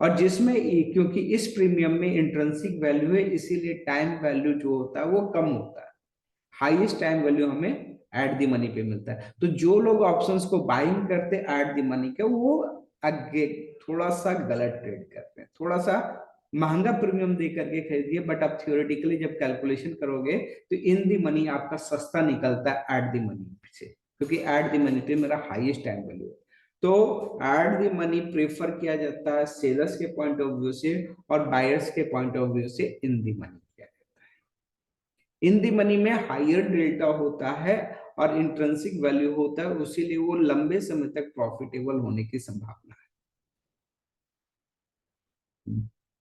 और जिसमें क्योंकि इस प्रीमियम में इंट्रिंसिक वैल्यू है, इसीलिए टाइम वैल्यू जो होता है वो कम होता है। हाईएस्ट टाइम वैल्यू हमें एट दी मनी पे मिलता है। तो जो लोग ऑप्शंस को बाइंग करते हैं एट दी मनी के, वो आगे थोड़ा सा गलत ट्रेड करते हैं, थोड़ा सा महंगा प्रीमियम दे करके खरीदिए, बट आप थियोरेटिकली जब कैलकुलेशन करोगे तो इन दी मनी आपका सस्ता निकलता है एट दी मनी से, क्योंकि एट दी मनी पे मेरा हाईएस्ट टाइम वैल्यू है। तो एट दी मनी प्रेफर किया जाता है सेलर्स के पॉइंट ऑफ व्यू से, और बायर्स के पॉइंट ऑफ व्यू से इन दी मनी किया जाता है। इन दी मनी में हायर डेल्टा होता है और इंट्रिंसिक वैल्यू होता है, उसीलिए वो लंबे समय तक प्रॉफिटेबल होने की संभावना है।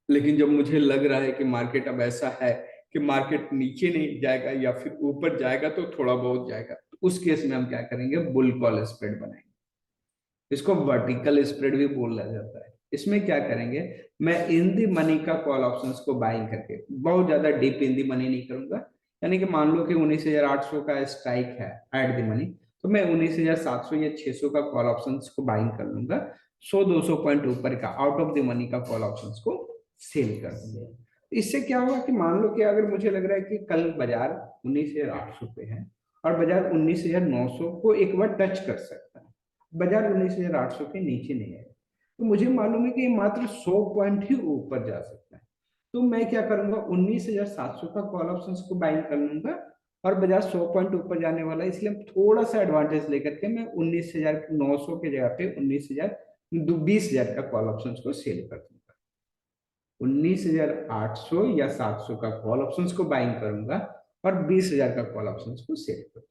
लेकिन जब मुझे लग रहा है कि मार्केट अब ऐसा है कि मार्केट नीचे नहीं जाएगा या फिर ऊपर जाएगा तो थोड़ा बहुत जाएगा, तो उस केस में हम क्या करेंगे, बुल कॉल स्प्रेड बनाएंगे। इसको वर्टिकल स्प्रेड भी बोला जाता है। इसमें क्या करेंगे, मैं इन दी मनी का कॉल ऑप्शंस को बाइंग करके, बहुत ज्यादा डीप इन दी मनी नहीं करूंगा, यानी कि मान लो कि 19,800 का स्ट्राइक है एट दी मनी, तो मैं 19,700 या 600 का कॉल ऑप्शंस को बाइंग कर लूंगा, 100-200 पॉइंट ऊपर का आउट ऑफ द मनी का कॉल ऑप्शंस को सेल कर दूंगा। इससे क्या होगा कि मान लो कि अगर मुझे लग रहा है कि कल बाजार 19,800 पे है और बाजार 19,900 को एक बार टच कर सकता है, बाजार 19,800 के नीचे नहीं है, तो मुझे मालूम है कि ये मात्र 100 पॉइंट ही ऊपर जा सकता है, तो मैं क्या करूंगा, 19,700 का कॉल ऑप्शंस को बाइंग कर लूंगा, और बाजार 100 पॉइंट ऊपर जाने वाला है, इसलिए थोड़ा सा एडवांटेज लेकर के मैं 19,900 के जगह पे 20,000 का कॉल ऑप्शंस को सेल कर दूंगा। 19,800 या 700 का कॉल ऑप्शंस को बाइंग करूंगा और 20,000 का कॉल ऑप्शंस को सेल करूंगा।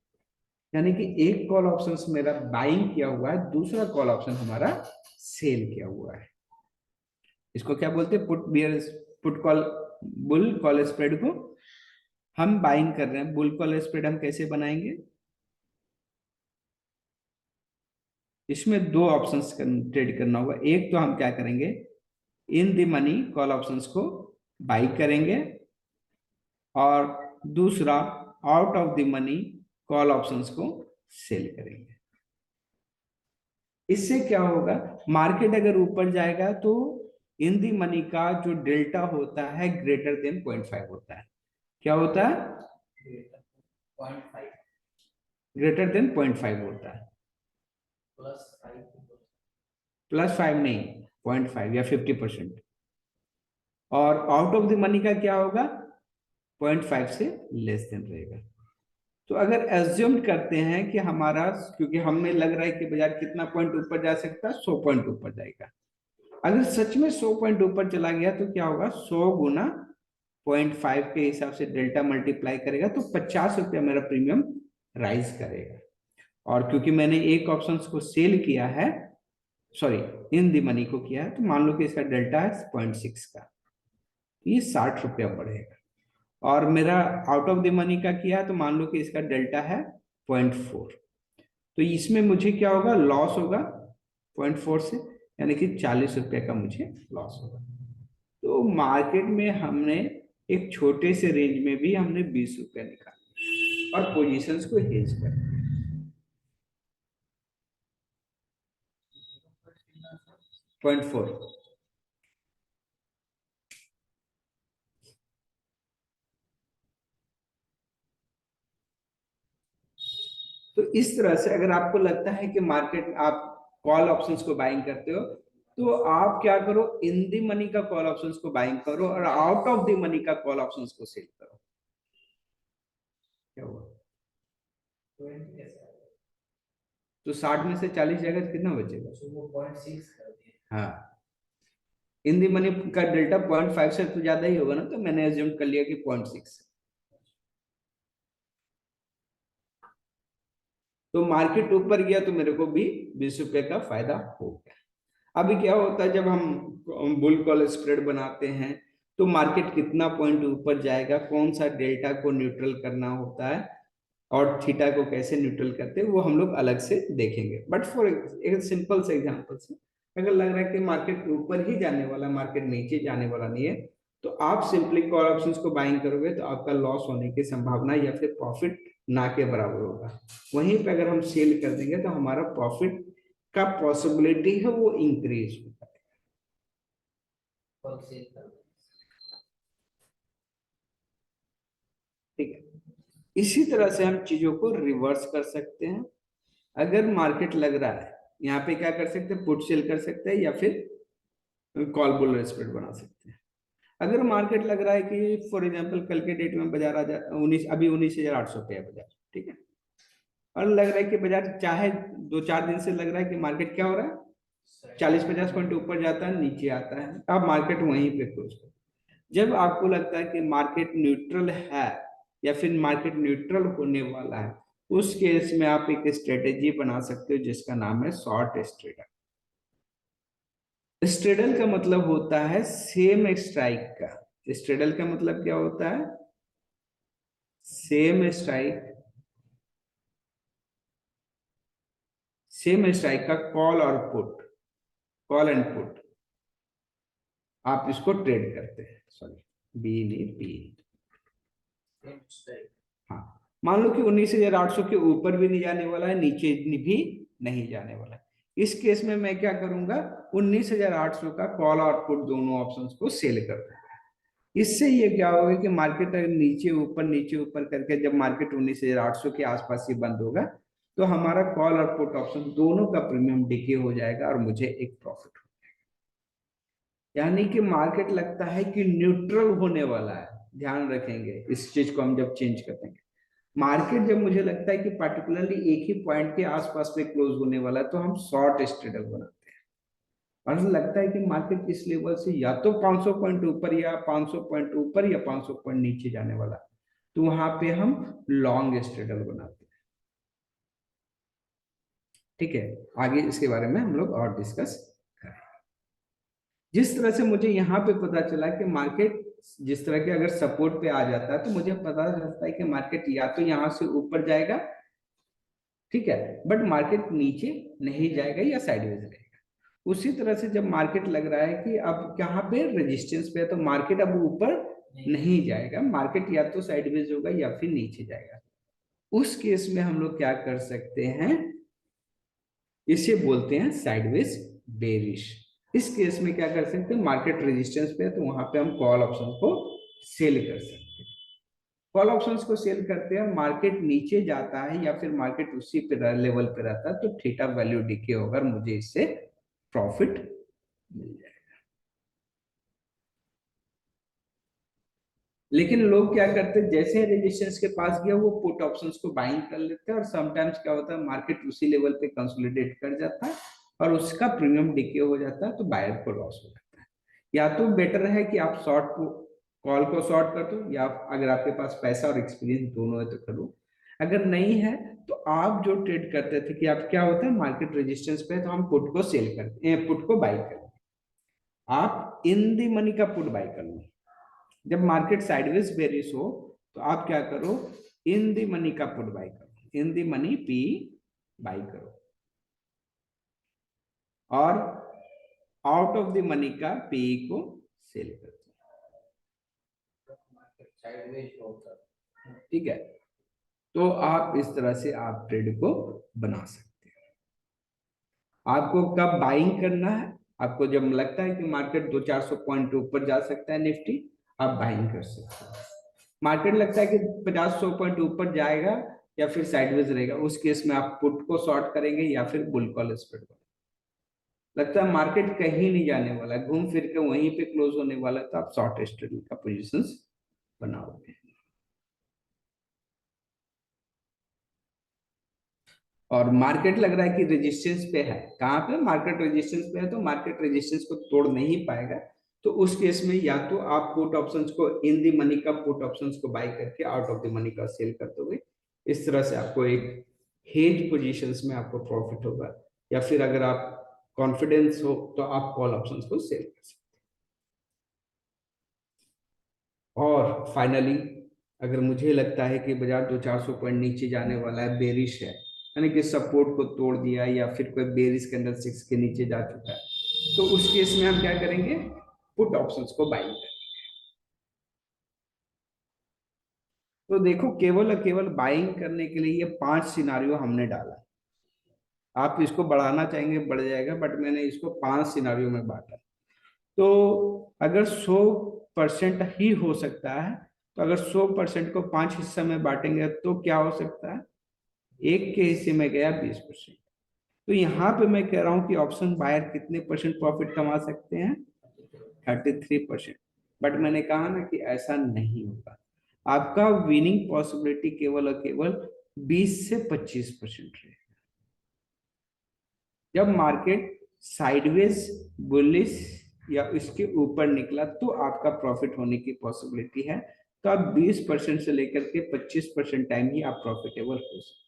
यानी कि एक कॉल ऑप्शंस मेरा बाइंग किया हुआ है, दूसरा कॉल ऑप्शन हमारा सेल किया हुआ है। इसको क्या बोलते हैं, put bear, put call, bull call spread को हम बाइंग कर रहे हैं। बुल कॉल स्प्रेड हम कैसे बनाएंगे, इसमें दो ऑप्शंस ट्रेड करना होगा। एक तो हम क्या करेंगे, in the money call options को बाई करेंगे, और दूसरा out of the money call options को सेल करेंगे। इससे क्या होगा, मार्केट अगर ऊपर जाएगा तो इन दी मनी का जो डेल्टा होता है ग्रेटर देन 0.5 होता है। क्या होता है, ग्रेटर देन 0.5 होता है, +5 नहीं, 0.5 या 50%। और आउट ऑफ द मनी का क्या होगा, 0.5 से लेस देन रहेगा। तो अगर एज्यूम करते हैं कि हमारा, क्योंकि हमें लग रहा है कि बाजार कितना पॉइंट ऊपर जा सकता है, 100 पॉइंट ऊपर जाएगा। अगर सच में 100 पॉइंट ऊपर चला गया तो क्या होगा, 100 गुना 0.5 के हिसाब से डेल्टा मल्टीप्लाई करेगा तो 50 रुपया मेरा प्रीमियम राइज करेगा। और क्योंकि मैंने एक ऑप्शन को सेल किया है, सॉरी इन दी मनी को किया है, तो मान लो कि इसका डेल्टा है 0.6 का, ये 60 रुपया बढ़ेगा। और मेरा आउट ऑफ द मनी का किया है, तो मान लो कि इसका डेल्टा है 0.4। तो इसमें मुझे क्या होगा, लॉस होगा 0.4 से, यानी कि 40 रुपए का मुझे लॉस होगा। तो मार्केट में हमने एक छोटे से रेंज में भी हमने 20 रुपए निकाले और पोजीशंस को हेज कर 0.4। तो इस तरह से अगर आपको लगता है कि मार्केट आप कॉल ऑप्शंस को बाइंग करते हो, तो आप क्या करो, इन दी मनी का कॉल ऑप्शंस को बाइंग करो और आउट ऑफ दी मनी का कॉल ऑप्शंस को सेल करो। क्या हुआ, तो 60 में से 40 जाएगा तो कितना बचेगा, तो वो 0.6 कर दिया। हाँ, इन दी मनी का डेल्टा 0.5 से तो ज्यादा ही होगा ना, तो मैंने एज्यूम कर लिया कि 0.6। तो मार्केट ऊपर गया तो मेरे को भी 20 रुपए का फायदा हो गया। अभी क्या होता है, जब हम बुल कॉल स्प्रेड बनाते हैं तो मार्केट कितना पॉइंट ऊपर जाएगा, कौन सा डेल्टा को न्यूट्रल करना होता है और थीटा को कैसे न्यूट्रल करते हैं, वो हम लोग अलग से देखेंगे। बट फॉर एक सिंपल से एग्जांपल से, अगर लग रहा है कि मार्केट ऊपर ही जाने वाला, मार्केट नीचे जाने वाला नहीं है, तो आप सिंपली कॉल ऑप्शंस को बाइंग करोगे तो आपका लॉस होने की संभावना या फिर प्रॉफिट ना के बराबर होगा। वहीं पे अगर हम सेल कर देंगे तो हमारा प्रॉफिट का पॉसिबिलिटी है वो इंक्रीज होगा। ठीक है, इसी तरह से हम चीजों को रिवर्स कर सकते हैं। अगर मार्केट लग रहा है, यहाँ पे क्या कर सकते हैं, पुट सेल कर सकते हैं या फिर कॉल बुल स्प्रेड बना सकते हैं। अगर मार्केट लग रहा है कि फॉर एग्जांपल कल के डेट में बाजार आ जा 19, अभी 19,800 पे है बाजार, ठीक है, और लग रहा है कि बाजार चाहे 2-4 दिन से लग रहा है कि मार्केट क्या हो रहा है, 40-50 पॉइंट ऊपर जाता है नीचे आता है, आप मार्केट वहीं पे क्लोज करो। जब आपको लगता है कि मार्केट न्यूट्रल है या फिर मार्केट न्यूट्रल होने वाला है, उस केस में आप एक स्ट्रेटेजी बना सकते हो जिसका नाम है शॉर्ट स्ट्रेडल। स्ट्रेडल का मतलब होता है सेम स्ट्राइक का। स्ट्रेडल का मतलब क्या होता है, सेम स्ट्राइक, सेम स्ट्राइक का कॉल और पुट, कॉल एंड पुट आप इसको ट्रेड करते हैं। सॉरी, बी नहीं, बी। हाँ, मान लो कि 19,800 के ऊपर भी नहीं जाने वाला है, नीचे भी नहीं जाने वाला है। इस केस में मैं क्या करूंगा, 19,800 का कॉल और पुट दोनों ऑप्शंस को सेल कर दूंगा। इससे ये क्या होगा कि मार्केट अगर नीचे ऊपर करके जब मार्केट 19,800 के आसपास ही बंद होगा, तो हमारा कॉल और पुट ऑप्शन दोनों का प्रीमियम डिके हो जाएगा और मुझे एक प्रॉफिट हो जाएगा। यानी कि मार्केट लगता है कि न्यूट्रल होने वाला है। ध्यान रखेंगे इस चीज को हम जब चेंज कर देंगे। मार्केट जब मुझे लगता है कि पर्टिकुलरली एक ही पॉइंट के आसपास में क्लोज होने वाला है, तो हम शॉर्ट स्ट्रेडल बनाते हैं। और ऐसा लगता है कि मार्केट इस लेवल से या तो 500 पॉइंट ऊपर या 500 पॉइंट ऊपर या 500 पॉइंट नीचे जाने वाला, तो वहां पे हम लॉन्ग स्ट्रेडल बनाते हैं। ठीक है, आगे इसके बारे में हम लोग और डिस्कस करें। जिस तरह से मुझे यहाँ पे पता चला कि मार्केट जिस तरह के अगर सपोर्ट पे आ जाता है, तो मुझे पता चलता है कि मार्केट या तो यहाँ से ऊपर जाएगा, ठीक है, बट मार्केट नीचे नहीं जाएगा या साइडवेज रहेगा। उसी तरह से जब मार्केट लग रहा है कि अब कहाँ पे रेजिस्टेंस पे है, तो मार्केट अब ऊपर नहीं जाएगा, मार्केट या तो साइडवेज होगा या फिर नीचे जाएगा। उस केस में हम लोग क्या कर सकते हैं, इसे बोलते हैं साइडवेज बेरिश। इस केस में क्या कर सकते हैं, मार्केट रेजिस्टेंस पे है तो वहां पे हम कॉल ऑप्शन को सेल कर सकते हैं। कॉल ऑप्शंस को सेल करते हैं, मार्केट नीचे जाता है या फिर मार्केट उसी पे लेवल पे रहता है, तो थीटा वैल्यू डिके होगा, मुझे इससे प्रॉफिट मिल जाएगा। लेकिन लोग क्या करते हैं, जैसे रेजिस्टेंस के पास गया वो पुट ऑप्शंस को बाइंग कर लेते हैं, और समटाइम्स क्या होता है, मार्केट उसी लेवल पे कंसोलिडेट कर जाता है और उसका प्रीमियम डिके हो जाता है, तो बायर को लॉस हो जाता है। या तो बेटर है कि आप शॉर्ट कॉल को शॉर्ट कर दो, या अगर आपके पास पैसा और एक्सपीरियंस दोनों है तो करो। अगर नहीं है तो आप जो ट्रेड करते थे कि आप क्या होता है, मार्केट रेजिस्टेंस पे है तो हम पुट को सेल करते हैं, पुट को बाई करते हैं। आप इन दी मनी का पुट बाई कर लो। जब मार्केट साइडवेज बेरिश हो तो आप क्या करो, इन दी मनी का पुट बाई करो। In the money P by करो, और आउट ऑफ द मनी का पी को सेल कर दो। ठीक है, तो आप इस तरह से आप ट्रेड को बना सकते हैं। आपको कब बाइंग करना है? आपको जब लगता है कि मार्केट 200-400 पॉइंट ऊपर जा सकता है निफ्टी, आप बाइंग कर सकते हैं। मार्केट लगता है कि 50-100 पॉइंट ऊपर जाएगा या फिर साइडवेज रहेगा, उस केस में आप पुट को शॉर्ट करेंगे या फिर बुल कॉल स्प्रेड करेंगे। लगता है मार्केट कहीं नहीं जाने वाला है, घूम फिर के वहीं पे क्लोज होने वाला है, तो आप शॉर्ट स्ट्रेटजी का पोजीशंस बनाओगे। और मार्केट लग रहा है कि रेजिस्टेंस पे है, कहाँ पे? मार्केट रेजिस्टेंस पे है, तो मार्केट रेजिस्टेंस को तोड़ नहीं पाएगा, तो उस केस में या तो आप पुट ऑप्शंस को, इन दी मनी का पुट ऑप्शंस को बाय करके आउट ऑफ द मनी का सेल कर दोगे। इस तरह से आपको एक हेज पोजीशंस में आपको प्रॉफिट होगा, या फिर अगर आप कॉन्फिडेंस हो तो आप कॉल ऑप्शंस को सेल कर सकते हैं। और फाइनली, अगर मुझे लगता है कि बाजार 200-400 पॉइंट नीचे जाने वाला है, बेरिश है, यानी कि सपोर्ट को तोड़ दिया या फिर कोई बेरिश कैंडल 6 के नीचे जा चुका है, तो उस केस में हम क्या करेंगे? पुट ऑप्शंस को बाइंग करेंगे। तो देखो, केवल और केवल बाइंग करने के लिए ये 5 सिनारियो हमने डाला। आप इसको बढ़ाना चाहेंगे बढ़ जाएगा, बट मैंने इसको 5 सिनारियो में बांटा। तो अगर 100% ही हो सकता है, तो अगर 100% को 5 हिस्सा में बांटेंगे तो क्या हो सकता है? एक के हिस्से में गया 20%। तो यहाँ पे मैं कह रहा हूँ कि ऑप्शन बायर कितने परसेंट प्रॉफिट कमा सकते हैं? 33%। बट मैंने कहा ना कि ऐसा नहीं होगा। आपका विनिंग पॉसिबिलिटी केवल और केवल 20 से 25% रहेगा। जब मार्केट साइडवेज, बुलिश या इसके ऊपर निकला, तो आपका प्रॉफिट होने की पॉसिबिलिटी है। तो आप 20% से लेकर के 25% टाइम ही आप प्रॉफिटेबल हो सकते हैं।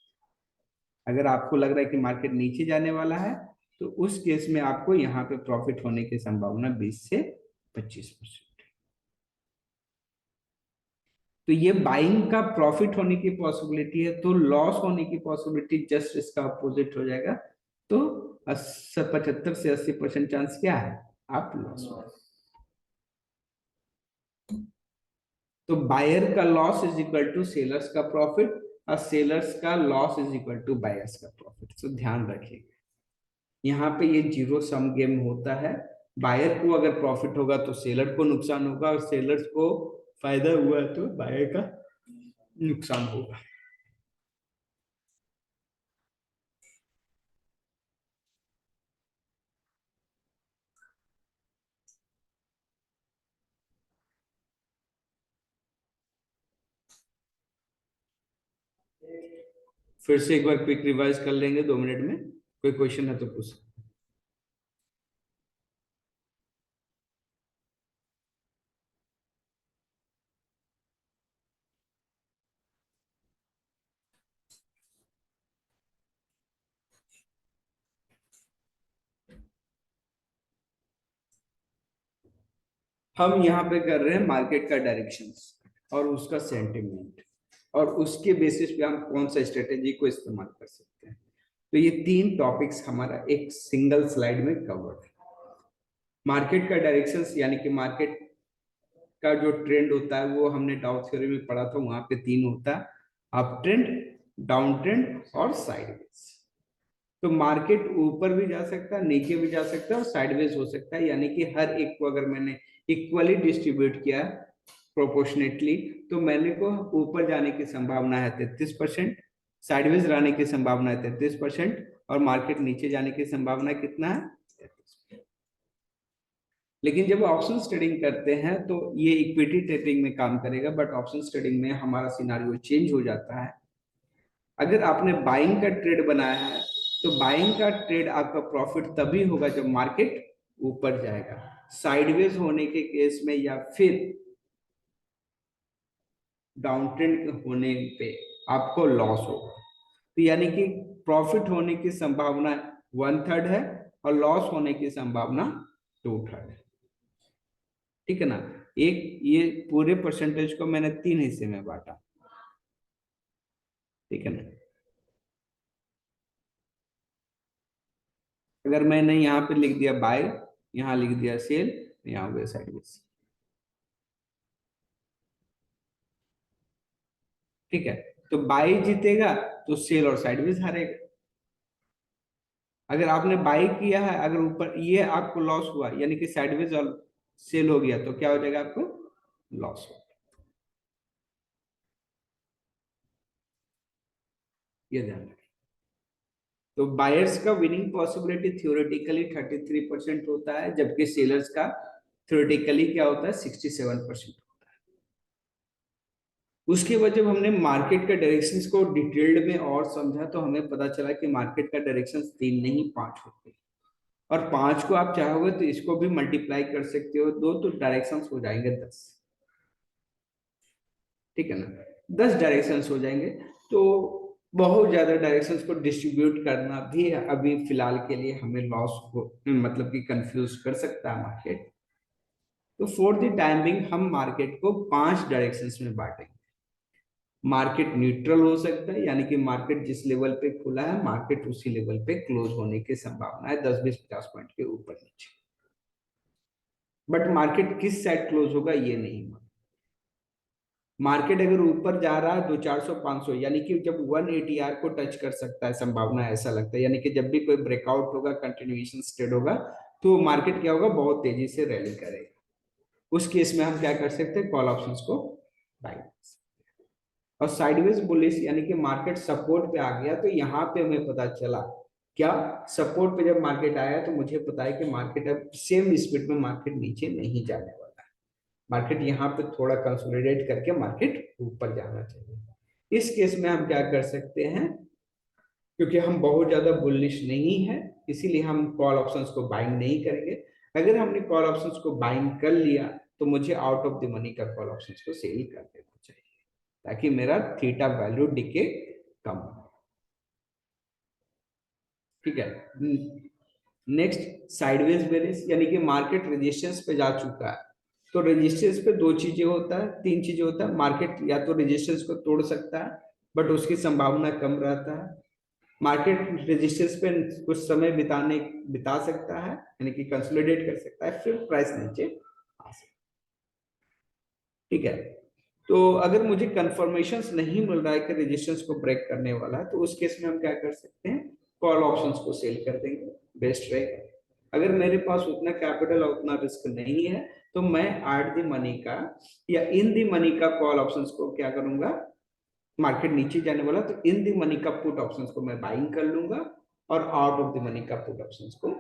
अगर आपको लग रहा है कि मार्केट नीचे जाने वाला है, तो उस केस में आपको यहाँ पे प्रॉफिट होने की संभावना 20 से 25%। तो ये बाइंग का प्रॉफिट होने की पॉसिबिलिटी है, तो लॉस होने की पॉसिबिलिटी जस्ट इसका अपोजिट हो जाएगा। तो 75 से 80% चांस क्या है? आप लॉस में। तो बायर का loss is equal to sellers का प्रॉफिट, और सेलर्स का loss is equal to buyers का प्रॉफिट। तो ध्यान रखिएगा, यहाँ पे ये जीरो सम गेम होता है। बायर को अगर प्रॉफिट होगा तो सेलर को नुकसान होगा, और सेलर्स को फायदा हुआ तो बायर का नुकसान होगा। फिर से एक बार क्विक रिवाइज कर लेंगे 2 मिनट में। कोई क्वेश्चन है तो पूछ। हम यहाँ पे कर रहे हैं मार्केट का डायरेक्शंस और उसका सेंटिमेंट, और उसके बेसिस पे हम कौन सा स्ट्रेटेजी को इस्तेमाल कर सकते हैं। तो ये 3 टॉपिक्स हमारा एक सिंगल स्लाइड में कवर्ड है। मार्केट का डायरेक्शंस यानी कि मार्केट का जो ट्रेंड होता है वो हमने डाउ थ्योरी में पढ़ा था, वहां पे 3 होता है: अप ट्रेंड, डाउन ट्रेंड और साइडवेज। तो मार्केट ऊपर भी जा सकता है, नीचे भी जा सकता है और साइडवेज हो सकता है, यानी कि हर एक को अगर मैंने इक्वली डिस्ट्रीब्यूट किया प्रोपोर्शनेटली, तो मैंने को ऊपर जाने की संभावना है 33%, साइडवेज रहने की संभावना है 33%, और मार्केट नीचे जाने की संभावना कितना है? 33%। लेकिन जब ऑप्शन ट्रेडिंग करते हैं तो ये इक्विटी ट्रेडिंग में काम करेगा, बट ऑप्शन ट्रेडिंग में हमारा सिनारियो चेंज हो जाता है। अगर आपने बाइंग का ट्रेड बनाया है, तो बाइंग का ट्रेड आपका प्रॉफिट तभी होगा जब मार्केट ऊपर जाएगा। साइडवेज होने के केस में या फिर डाउन ट्रेंड होने पे आपको लॉस होगा। तो यानी कि प्रॉफिट होने की संभावना 1/3 है और लॉस होने की संभावना 2/3 है। ठीक है ना? एक ये पूरे परसेंटेज को मैंने 3 हिस्से में बांटा। ठीक है ना? अगर मैंने यहाँ पे लिख दिया बाय, यहाँ लिख दिया सेल, यहाँ हो गया साइडवेज। ठीक है, तो बाय जीतेगा तो सेल और साइडवेज हारेगा। अगर आपने बाय किया है, अगर ऊपर ये आपको लॉस हुआ, यानी कि साइडवेज और सेल हो गया, तो क्या हो जाएगा आपको? लॉस हो। ये ध्यान रखें। तो बायर्स का विनिंग पॉसिबिलिटी थियोरेटिकली 33% होता है, जबकि सेलर्स का थियोरेटिकली क्या होता है? 67%। उसके बाद जब हमने मार्केट का डायरेक्शंस को डिटेल्ड में और समझा, तो हमें पता चला कि मार्केट का डायरेक्शंस 3 नहीं 5 होते हैं। और 5 को आप चाहोगे तो इसको भी मल्टीप्लाई कर सकते हो, 2 तो डायरेक्शंस हो जाएंगे 10। ठीक है ना? 10 डायरेक्शंस हो जाएंगे। तो बहुत ज्यादा डायरेक्शंस को डिस्ट्रीब्यूट करना भी अभी फिलहाल के लिए हमें लॉस को मतलब कि कंफ्यूज कर सकता है मार्केट। तो फॉर द टाइम बिंग हम मार्केट को 5 डायरेक्शंस में बांटेंगे। मार्केट न्यूट्रल हो सकता है, यानी कि मार्केट जिस लेवल पे खुला है, मार्केट उसी लेवल पे क्लोज होने की संभावना है, 10 20 50 पॉइंट के ऊपर नीचे। बट मार्केट किस साइड क्लोज होगा ये नहीं मालूम। मार्केट अगर ऊपर जा रहा है 2 400 500, यानी कि जब 180R को टच कर सकता है, संभावना ऐसा लगता है, यानी कि जब भी कोई ब्रेकआउट होगा, कंटिन्यूएशन ट्रेड होगा, तो मार्केट क्या होगा? बहुत तेजी से रैली करेगा। उस केस में हम क्या कर सकते हैं? कॉल ऑप्शंस को बाय। और साइडवेज बुलिश, यानी कि मार्केट सपोर्ट पे आ गया, तो यहाँ पे हमें पता चला क्या? सपोर्ट पे जब मार्केट आया तो मुझे पता है कि मार्केट अब सेम स्पीड में मार्केट नीचे नहीं जाने वाला है। मार्केट यहाँ पे थोड़ा कंसोलिडेट करके मार्केट ऊपर जाना चाहिए। इस केस में हम क्या कर सकते हैं? क्योंकि हम बहुत ज्यादा बुलिश नहीं है, इसीलिए हम कॉल ऑप्शंस को बाइंग नहीं करेंगे। अगर हमने कॉल ऑप्शंस को बाइंग कर लिया, तो मुझे आउट ऑफ द मनी का कॉल ऑप्शंस को सेल कर देना चाहिए, ताकि मेरा थीटा वैल्यू डिके कम हो। ठीक है। नेक्स्ट, साइडवेज बेरिश, यानी कि मार्केट रेजिस्टेंस पे जा चुका है। तो रेजिस्टेंस पे दो चीजें होता है, तीन चीजें होता है। मार्केट या तो रेजिस्टेंस को तोड़ सकता है, बट उसकी संभावना कम रहता है। मार्केट रेजिस्टेंस पे कुछ समय बिता सकता है, यानी कि कंसोलिडेट कर सकता है, फिर प्राइस नीचे आ सकता है। ठीक है। तो अगर मुझे कंफर्मेशन नहीं मिल रहा है कि रेजिस्टेंस को ब्रेक करने वाला है, तो उस केस में हम क्या कर सकते हैं? कॉल ऑप्शंस को सेल कर देंगे, बेस्ट रहेगा। अगर मेरे पास उतना कैपिटल और उतना रिस्क नहीं है, तो मैं एट द मनी का या इन द मनी का कॉल ऑप्शंस को क्या करूंगा? मार्केट नीचे जाने वाला तो इन द मनी का पुट ऑप्शंस को मैं बाइंग कर लूंगा, और आउट ऑफ द मनी का पुट ऑप्शंस को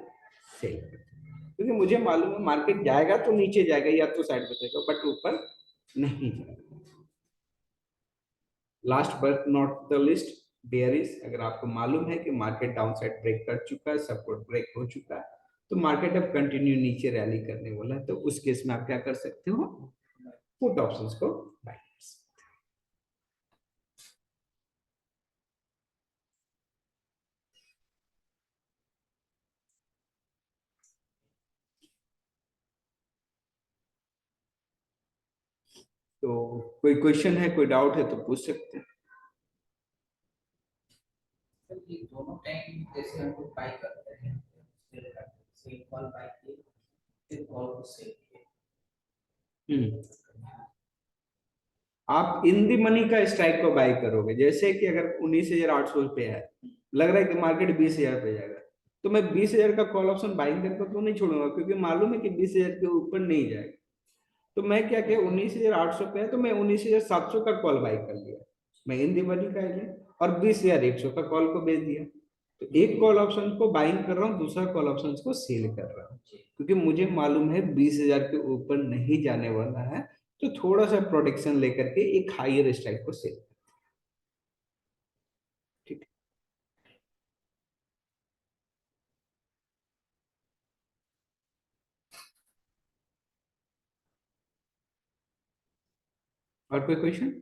सेल कर दूंगा। क्योंकि मुझे मालूम है मार्केट जाएगा तो नीचे जाएगा, या तो साइड पे जाएगा, बट ऊपर नहीं जाएगा। Last but not the list, bearish. अगर आपको मालूम है कि मार्केट डाउन साइड ब्रेक कर चुका है, सपोर्ट ब्रेक हो चुका है, तो मार्केट अब कंटिन्यू नीचे रैली करने वाला है, तो उस केस में आप क्या कर सकते हो? पुट ऑप्शंस को बाय कर सकते हो। तो कोई क्वेश्चन है, कोई डाउट है तो पूछ सकते हैं। ये दोनों टाइम जैसे हम लोग बाई करते हैं, सेल करते हैं, सेल कॉल बाई किए, फिर कॉल को सेल किए। हम्म। आप इन दी मनी का स्ट्राइक को बाय करोगे, जैसे कि अगर 19,800 पे है, लग रहा है कि मार्केट 20,000 पे जाएगा, तो मैं 20,000 का कॉल ऑप्शन बाइंग करके तो नहीं छोड़ूंगा, क्योंकि मालूम है कि 20,000 के ऊपर नहीं जाएगा। तो मैं क्या किया? 19,800 पे है तो मैं 19,700 का कॉल बाई कर लिया, मैं इन दी मनी का एजेंट, और 20,100 का कॉल को बेच दिया। तो एक कॉल ऑप्शन को बाइंग कर रहा हूँ, दूसरा कॉल ऑप्शन को सेल कर रहा हूँ, क्योंकि मुझे मालूम है 20,000 के ऊपर नहीं जाने वाला है। तो थोड़ा सा प्रोटेक्शन लेकर के एक हायर स्ट्राइक को सेल। ठीक है। और कोई क्वेश्चन?